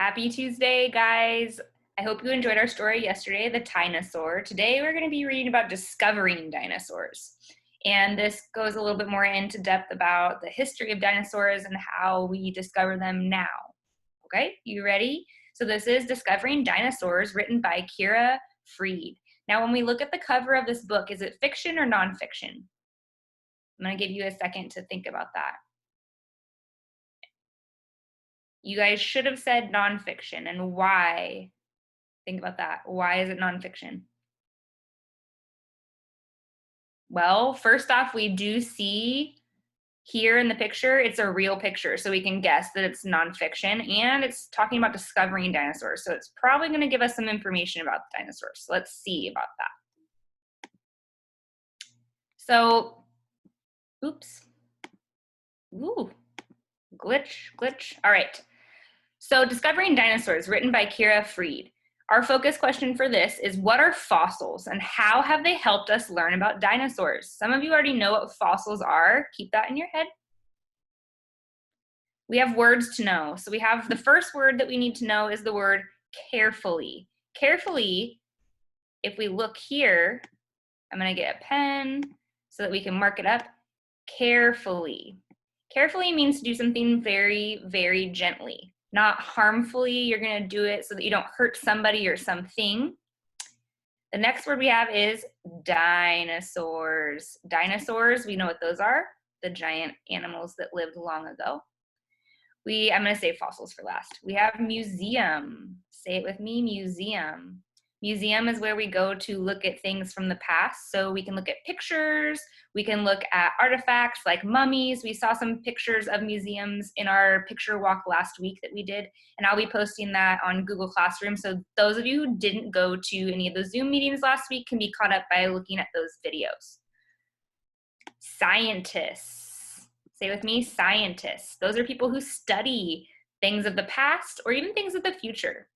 Happy Tuesday, guys. I hope you enjoyed our story yesterday, The Dinosaur. Today, we're going to be reading about discovering dinosaurs. And this goes a little bit more into depth about the history of dinosaurs and how we discover them now. Okay, you ready? So this is Discovering Dinosaurs, written by Kira Freed. Now, when we look at the cover of this book, is it fiction or nonfiction? I'm going to give you a second to think about that. You guys should have said nonfiction, and why? Think about that. Why is it nonfiction? Well, first off, we do see here in the picture, it's a real picture, so we can guess that it's nonfiction, and it's talking about discovering dinosaurs, so it's probably going to give us some information about the dinosaurs. So let's see about that. So, oops. Ooh, glitch. All right. So Discovering Dinosaurs, written by Kira Freed. Our focus question for this is, what are fossils and how have they helped us learn about dinosaurs? Some of you already know what fossils are. Keep that in your head. We have words to know. So we have the first word that we need to know is the word carefully. Carefully, if we look here, I'm going to get a pen so that we can mark it up. Carefully. Carefully means to do something very, very gently. Not harmfully. You're going to do it so that you don't hurt somebody or something. The next word we have is dinosaurs. Dinosaurs, we know what those are. The giant animals that lived long ago. I'm going to say fossils for last. We have museum. Say it with me, museum. Museum is where we go to look at things from the past. So we can look at pictures, we can look at artifacts like mummies. We saw some pictures of museums in our picture walk last week that we did, and I'll be posting that on Google Classroom. So those of you who didn't go to any of the Zoom meetings last week can be caught up by looking at those videos. Scientists. Say with me, scientists. Those are people who study things of the past or even things of the future.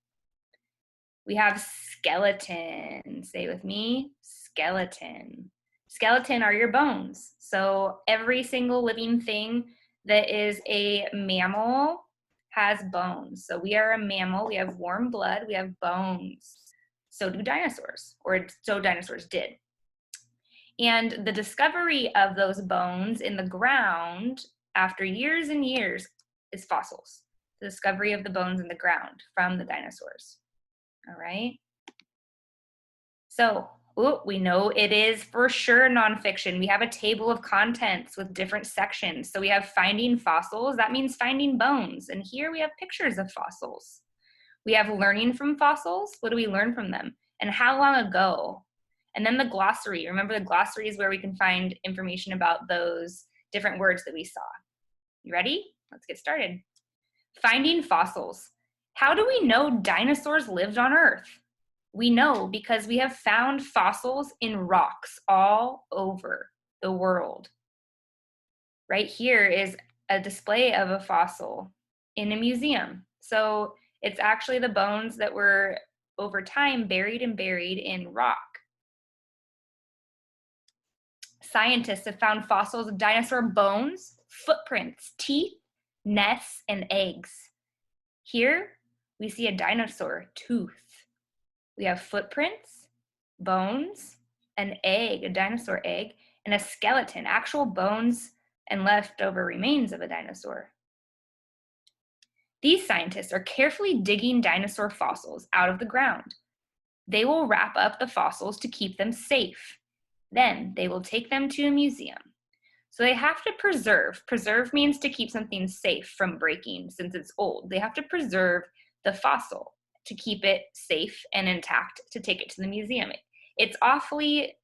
We have skeleton. Say with me, skeleton. Skeleton are your bones. So every single living thing that is a mammal has bones. So we are a mammal. We have warm blood. We have bones. So do dinosaurs, or so dinosaurs did. And the discovery of those bones in the ground after years and years is fossils. The discovery of the bones in the ground from the dinosaurs. All right. So we know it is for sure nonfiction. We have a table of contents with different sections. So we have finding fossils. That means finding bones. And here we have pictures of fossils. We have learning from fossils. What do we learn from them? And how long ago? And then the glossary. Remember, the glossary is where we can find information about those different words that we saw. You ready? Let's get started. Finding fossils. How do we know dinosaurs lived on Earth? We know because we have found fossils in rocks all over the world. Right here is a display of a fossil in a museum. So it's actually the bones that were over time buried in rock. Scientists have found fossils of dinosaur bones, footprints, teeth, nests, and eggs. Here we see a dinosaur tooth. We have footprints, bones, an egg, a dinosaur egg, and a skeleton, actual bones and leftover remains of a dinosaur. These scientists are carefully digging dinosaur fossils out of the ground. They will wrap up the fossils to keep them safe. Then they will take them to a museum. So they have to preserve. Preserve means to keep something safe from breaking since it's old. They have to preserve the fossil to keep it safe and intact to take it to the museum. It's awfully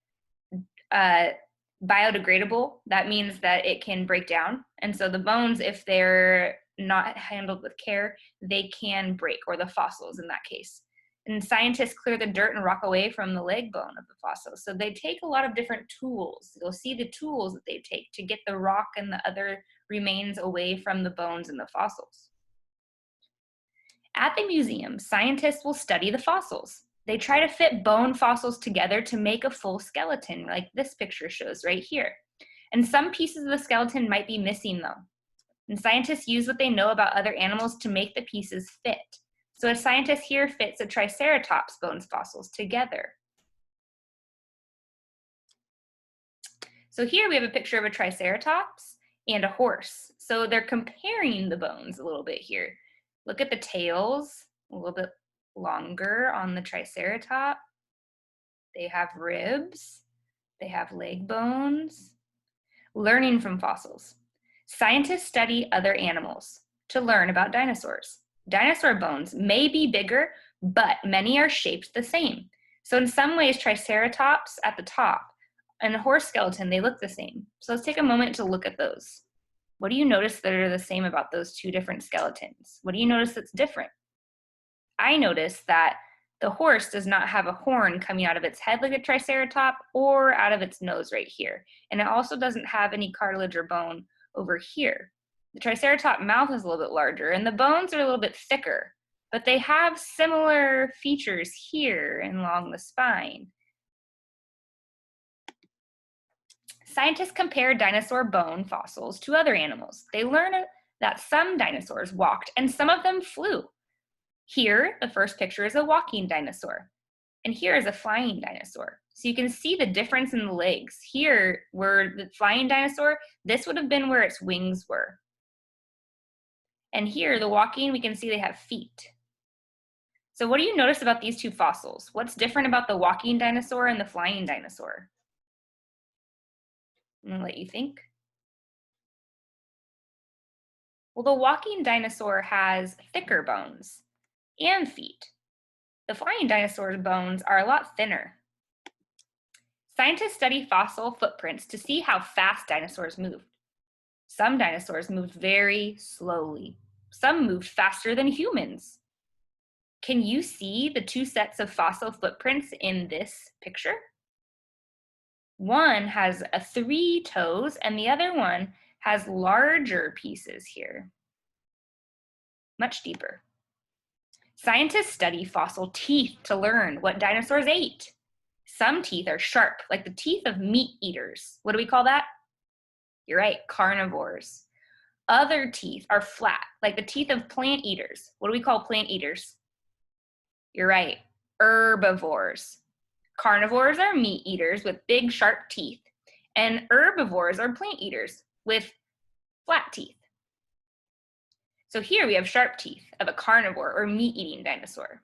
biodegradable. That means that it can break down. And so the bones, if they're not handled with care, they can break, or the fossils in that case. And scientists clear the dirt and rock away from the leg bone of the fossil. So they take a lot of different tools. You'll see the tools that they take to get the rock and the other remains away from the bones and the fossils. At the museum, scientists will study the fossils. They try to fit bone fossils together to make a full skeleton, like this picture shows right here. And some pieces of the skeleton might be missing though. And scientists use what they know about other animals to make the pieces fit. So a scientist here fits a Triceratops bones fossils together. So here we have a picture of a Triceratops and a horse. So they're comparing the bones a little bit here. Look at the tails, a little bit longer on the Triceratops. They have ribs, they have leg bones. Learning from fossils. Scientists study other animals to learn about dinosaurs. Dinosaur bones may be bigger, but many are shaped the same. So in some ways, Triceratops at the top and a horse skeleton, they look the same. So let's take a moment to look at those. What do you notice that are the same about those two different skeletons? What do you notice that's different? I noticed that the horse does not have a horn coming out of its head like a Triceratops or out of its nose right here. And it also doesn't have any cartilage or bone over here. The Triceratops mouth is a little bit larger and the bones are a little bit thicker, but they have similar features here and along the spine. Scientists compare dinosaur bone fossils to other animals. They learn that some dinosaurs walked and some of them flew. Here, the first picture is a walking dinosaur, and here is a flying dinosaur. So you can see the difference in the legs. Here, where the flying dinosaur, this would have been where its wings were. And here, the walking, we can see they have feet. So what do you notice about these two fossils? What's different about the walking dinosaur and the flying dinosaur? I'm gonna let you think. Well, the walking dinosaur has thicker bones and feet. The flying dinosaur's bones are a lot thinner. Scientists study fossil footprints to see how fast dinosaurs moved. Some dinosaurs moved very slowly. Some moved faster than humans. Can you see the two sets of fossil footprints in this picture? One has 3 toes and the other one has larger pieces here, much deeper. Scientists study fossil teeth to learn what dinosaurs ate. Some teeth are sharp, like the teeth of meat eaters. What do we call that? You're right, carnivores. Other teeth are flat, like the teeth of plant eaters. What do we call plant eaters? You're right, herbivores. Carnivores are meat eaters with big, sharp teeth, and herbivores are plant eaters with flat teeth. So here we have sharp teeth of a carnivore or meat-eating dinosaur.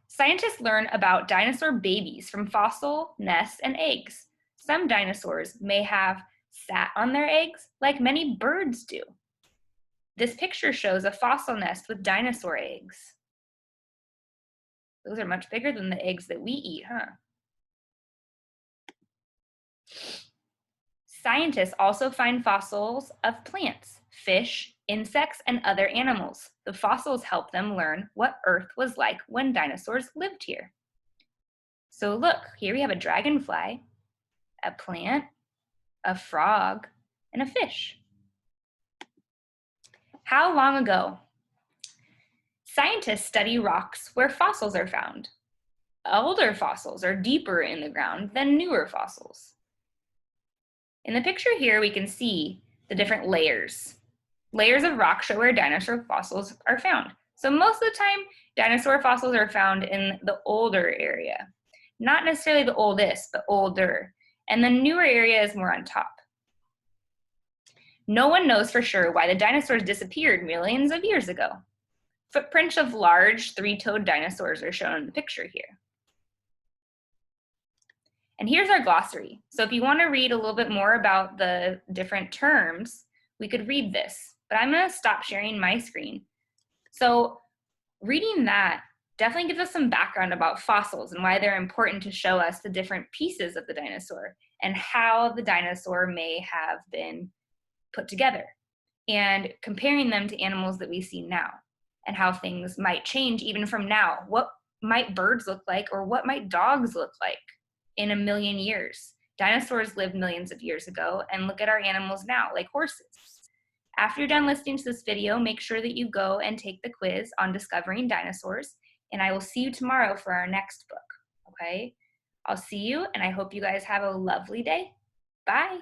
Scientists learn about dinosaur babies from fossil nests and eggs. Some dinosaurs may have sat on their eggs like many birds do. This picture shows a fossil nest with dinosaur eggs. Those are much bigger than the eggs that we eat, huh? Scientists also find fossils of plants, fish, insects, and other animals. The fossils help them learn what Earth was like when dinosaurs lived here. So look, here we have a dragonfly, a plant, a frog, and a fish. How long ago? Scientists study rocks where fossils are found. Older fossils are deeper in the ground than newer fossils. In the picture here, we can see the different layers. Layers of rock show where dinosaur fossils are found. So most of the time, dinosaur fossils are found in the older area. Not necessarily the oldest, but older. And the newer area is more on top. No one knows for sure why the dinosaurs disappeared millions of years ago. Footprints of large 3-toed dinosaurs are shown in the picture here. And here's our glossary. So if you want to read a little bit more about the different terms, we could read this, but I'm going to stop sharing my screen. So reading that definitely gives us some background about fossils and why they're important to show us the different pieces of the dinosaur and how the dinosaur may have been put together, and comparing them to animals that we see now and how things might change even from now. What might birds look like, or what might dogs look like in a million years? Dinosaurs lived millions of years ago, and look at our animals now, like horses. After you're done listening to this video, make sure that you go and take the quiz on discovering dinosaurs, and I will see you tomorrow for our next book, okay? I'll see you, and I hope you guys have a lovely day. Bye.